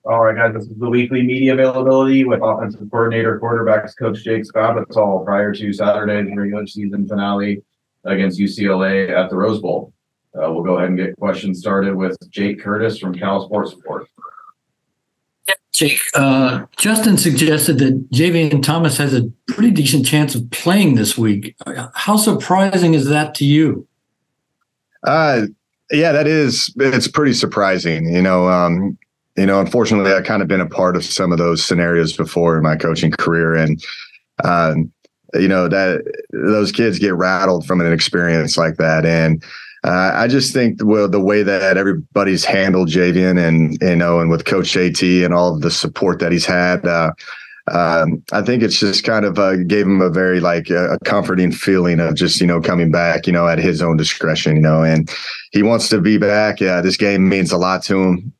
All right, guys, this is the weekly media availability with offensive coordinator, quarterbacks coach Jake Spavital prior to Saturday's regular season finale against UCLA at the Rose Bowl. We'll go ahead and get questions started with Jake Curtis from Cal Sports Report. Jake, Justin suggested that Javen Thomas has a pretty decent chance of playing this week. How surprising is that to you? Yeah, it's pretty surprising. Unfortunately, I've kind of been a part of some of those scenarios before in my coaching career. And, that those kids get rattled from an experience like that. And I just think the way that everybody's handled Javen and with Coach AT and all of the support that he's had, I think it's just kind of gave him a very a comforting feeling of just, coming back, at his own discretion, and he wants to be back. Yeah, this game means a lot to him.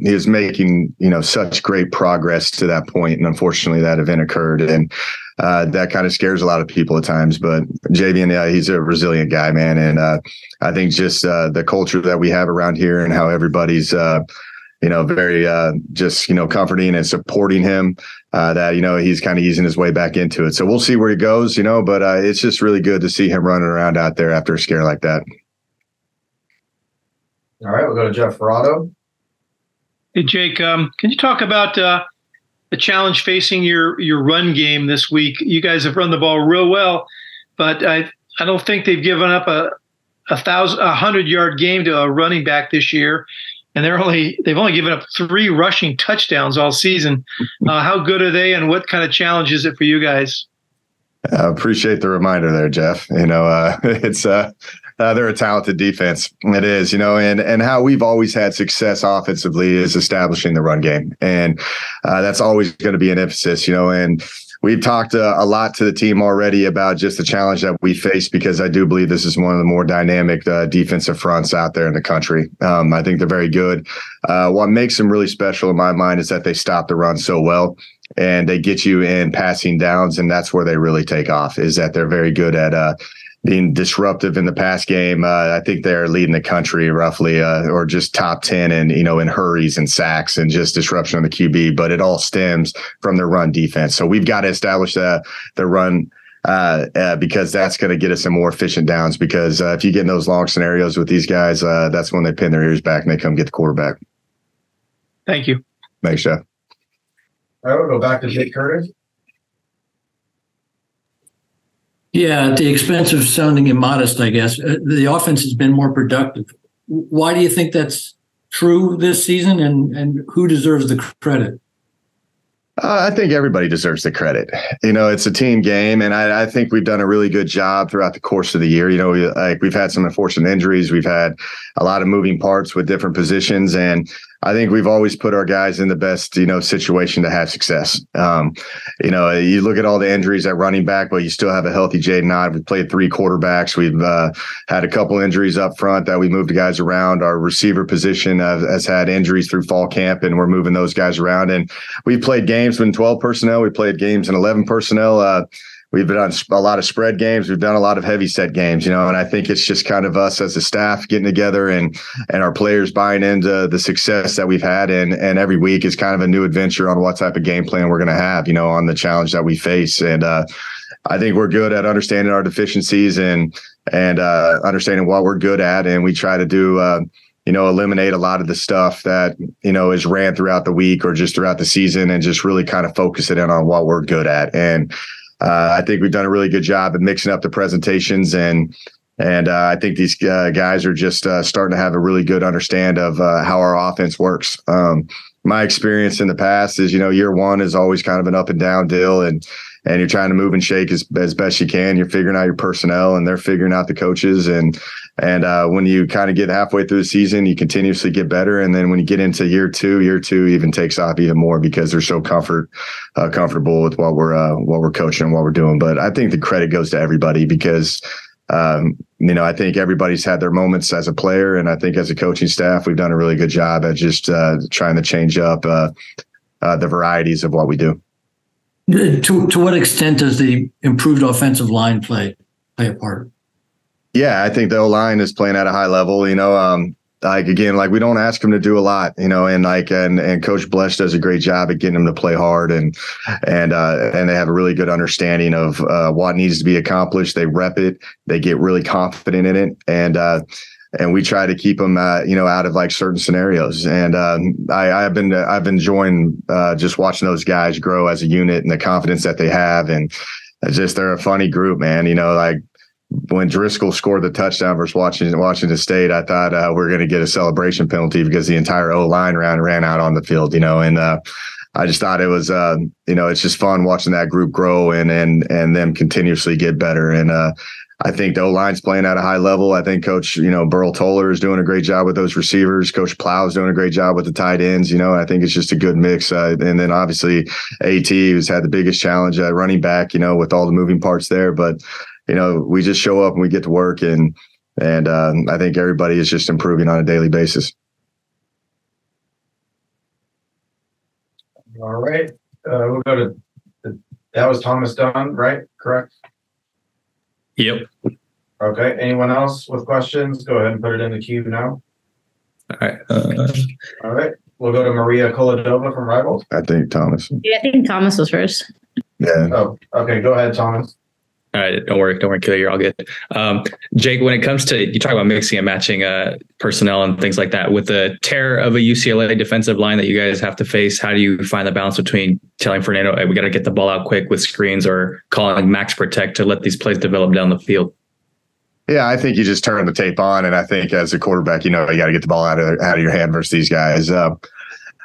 He was making, such great progress to that point. And unfortunately that event occurred, and that kind of scares a lot of people at times. But Javen, he's a resilient guy, man. And I think just the culture that we have around here and how everybody's, very just, comforting and supporting him, that, he's kind of easing his way back into it. So we'll see where he goes, but it's just really good to see him running around out there after a scare like that. All right, we'll go to Jeff Ferrato. Hey, Jake, can you talk about the challenge facing your run game this week? You guys have run the ball real well, but I don't think they've given up a 100-yard game to a running back this year. And they've only given up 3 rushing touchdowns all season. How good are they, and what kind of challenge is it for you guys? I appreciate the reminder there, Jeff. It's they're a talented defense. It is, and how we've always had success offensively is establishing the run game, and that's always going to be an emphasis. And we've talked a lot to the team already about just the challenge that we face, because I do believe this is one of the more dynamic defensive fronts out there in the country. I think they're very good. What makes them really special in my mind is that they stop the run so well, and they get you in passing downs, and that's where they really take off, is that they're very good at being disruptive in the pass game. I think they're leading the country roughly, or just top 10 in hurries and sacks and just disruption on the QB, but it all stems from their run defense. So we've got to establish the run, because that's going to get us some more efficient downs, because if you get in those long scenarios with these guys, that's when they pin their ears back and they come get the quarterback. Thank you. Thanks, Jeff. All right, we'll go back to Jake Curtis. Yeah, at the expense of sounding immodest, I guess, the offense has been more productive. Why do you think that's true this season, and who deserves the credit? I think everybody deserves the credit. It's a team game, and I think we've done a really good job throughout the course of the year. We've had some unfortunate injuries. We've had a lot of moving parts with different positions, and I think we've always put our guys in the best, situation to have success. You look at all the injuries at running back, but you still have a healthy Jaden Ott. We've played 3 quarterbacks. We've had a couple injuries up front that we moved the guys around. Our receiver position has had injuries through fall camp, and we're moving those guys around. And we've played games in 12 personnel. We played games in 11 personnel. We've done a lot of spread games. We've done a lot of heavy set games, and I think it's just kind of us as a staff getting together and our players buying into the success that we've had. And every week is kind of a new adventure on what type of game plan we're going to have, on the challenge that we face. And I think we're good at understanding our deficiencies and understanding what we're good at. And we try to do, eliminate a lot of the stuff that, is ran throughout the week or just throughout the season, and just really kind of focus it in on what we're good at. And I think we've done a really good job at mixing up the presentations, and I think these guys are just starting to have a really good understand of how our offense works. My experience in the past is, year one is always kind of an up and down deal, and you're trying to move and shake as best you can. You're figuring out your personnel, and they're figuring out the coaches. And when you kind of get halfway through the season, you continuously get better. And then when you get into year two even takes off even more, because they're so comfortable with what we're coaching and what we're doing. But I think the credit goes to everybody, because I think everybody's had their moments as a player, and I think as a coaching staff, we've done a really good job at just trying to change up the varieties of what we do. To what extent does the improved offensive line play a part? Yeah, I think the O-line is playing at a high level. like, again, like we don't ask them to do a lot, and Coach Blesh does a great job at getting them to play hard, and they have a really good understanding of what needs to be accomplished. They rep it, they get really confident in it, and we try to keep them, out of like certain scenarios. And I've been enjoying just watching those guys grow as a unit and the confidence that they have, and they're a funny group, man. Like when Driscoll scored the touchdown versus Washington State, I thought we were going to get a celebration penalty because the entire O-line ran out on the field, and I just thought it was, it's just fun watching that group grow and them continuously get better. And I think the O-line's playing at a high level. I think Coach, Burl Toller is doing a great job with those receivers. Coach Plow is doing a great job with the tight ends. I think it's just a good mix. And then obviously AT, who's had the biggest challenge at running back, with all the moving parts there. But, we just show up and we get to work, and I think everybody is just improving on a daily basis. All right. We'll go to that was Thomas Dunn, right? Correct? Yep. Okay. Anyone else with questions? Go ahead and put it in the queue now. All right. All right. We'll go to Maria Koladova from Rivals. I think Thomas. Yeah, I think Thomas was first. Yeah. Oh, okay. Go ahead, Thomas. All right, don't worry, Kelly, you're all good. Jake, when it comes to, you talk about mixing and matching personnel and things like that, with the terror of a UCLA defensive line that you guys have to face, how do you find the balance between telling Fernando, hey, we got to get the ball out quick with screens, or calling max protect to let these plays develop down the field? Yeah, I think you just turn the tape on, and I think as a quarterback, you got to get the ball out of your hand versus these guys.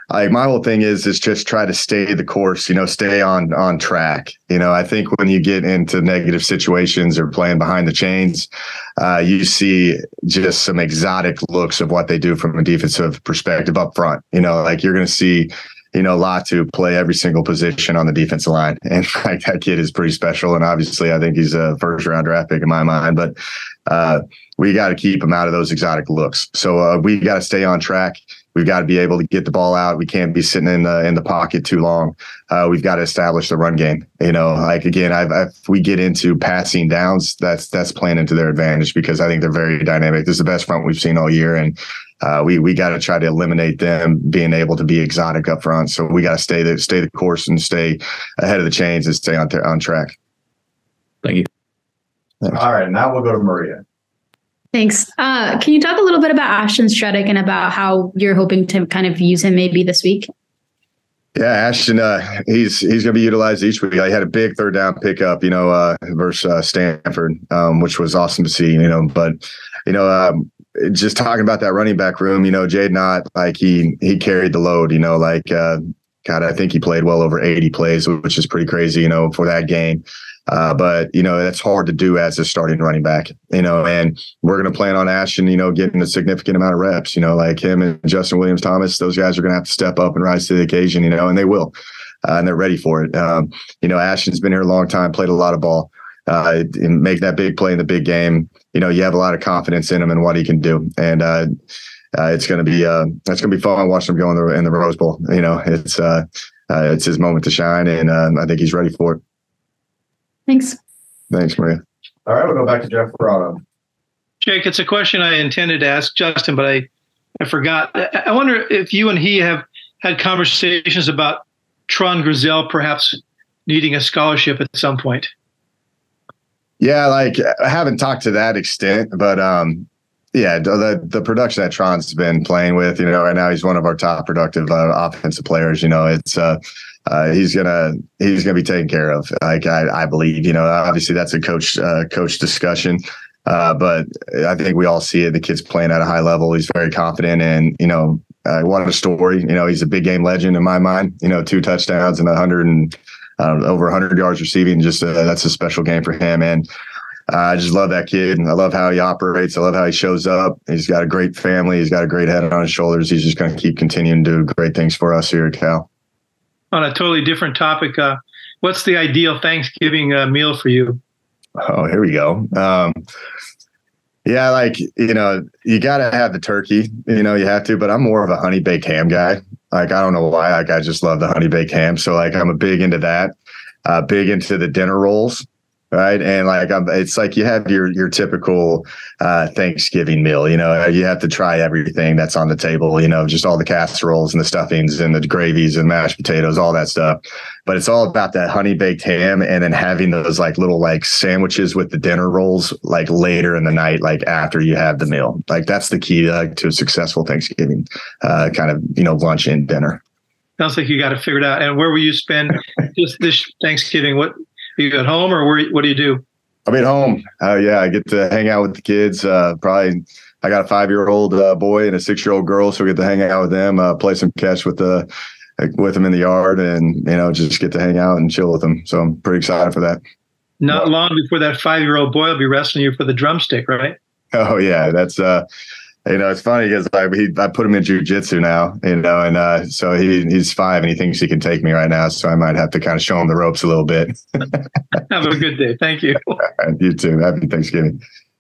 My whole thing is just try to stay the course, stay on track. I think when you get into negative situations or playing behind the chains, you see just some exotic looks of what they do from a defensive perspective up front. Like you're going to see, Latu play every single position on the defensive line. And like that kid is pretty special. And obviously I think he's a first round draft pick in my mind, but we got to keep him out of those exotic looks. So we got to stay on track. We've got to be able to get the ball out. We can't be sitting in the pocket too long. We've got to establish the run game. Again, if we get into passing downs, that's playing into their advantage, because I think they're very dynamic. This is the best front we've seen all year, and we got to try to eliminate them being able to be exotic up front. So we got to stay the course and stay ahead of the chains and stay on track. Thank you. Thanks. All right, now we'll go to Maria. Thanks. Can you talk a little bit about Ashton Starks and about how you're hoping to kind of use him maybe this week? Yeah, Ashton, he's going to be utilized each week. I had a big third down pickup, versus Stanford, which was awesome to see, but, just talking about that running back room, Jade Knott, like he carried the load, God, I think he played well over 80 plays, which is pretty crazy, for that game. But that's hard to do as a starting running back, and we're going to plan on Ashton, getting a significant amount of reps, like him and Justin Williams Thomas. Those guys are going to have to step up and rise to the occasion, and they will, and they're ready for it. Ashton's been here a long time, played a lot of ball, and make that big play in the big game. You have a lot of confidence in him and what he can do. And, it's going to be fun watching him go in the Rose Bowl. It's his moment to shine, and I think he's ready for it. Thanks. Thanks, Maria. All right, we'll go back to Jeff Ferraro. Jake, it's a question I intended to ask Justin, but I forgot. I wonder if you and he have had conversations about Tron Griselle perhaps needing a scholarship at some point. Yeah, I haven't talked to that extent, but yeah, the production that Tron's been playing with, right now he's one of our top productive offensive players. It's he's gonna be taken care of. I believe. Obviously that's a coach discussion, but I think we all see it. The kid's playing at a high level. He's very confident, and what a story. He's a big game legend in my mind. 2 touchdowns and over 100 yards receiving. Just that's a special game for him, and I just love that kid. I love how he operates. I love how he shows up. He's got a great family. He's got a great head on his shoulders. He's just going to keep continuing to do great things for us here at Cal. On a totally different topic, what's the ideal Thanksgiving meal for you? Oh, here we go. Yeah, you got to have the turkey. You have to, but I'm more of a honey baked ham guy. I don't know why. I just love the honey baked ham. So I'm a big into that. Big into the dinner rolls. Right. And like, it's like you have your typical Thanksgiving meal, you have to try everything that's on the table, just all the casseroles and the stuffings and the gravies and mashed potatoes, all that stuff. But it's all about that honey baked ham and then having those like little like sandwiches with the dinner rolls, like later in the night, like after you have the meal. Like that's the key to a successful Thanksgiving kind of, lunch and dinner. Sounds like you got to figure it out. And where will you spend this Thanksgiving? What? Are you at home, or what do you do? I'm at home. Yeah, I get to hang out with the kids. Probably, I got a 5-year-old boy and a 6-year-old girl, so we get to hang out with them, play some catch with them in the yard, and just get to hang out and chill with them. So I'm pretty excited for that. Not long before that 5-year-old boy will be wrestling you for the drumstick, right? Oh yeah, that's it's funny because I put him in jujitsu now, and so he's 5 and he thinks he can take me right now. So I might have to kind of show him the ropes a little bit. Have a good day. Thank you. You too. Happy Thanksgiving.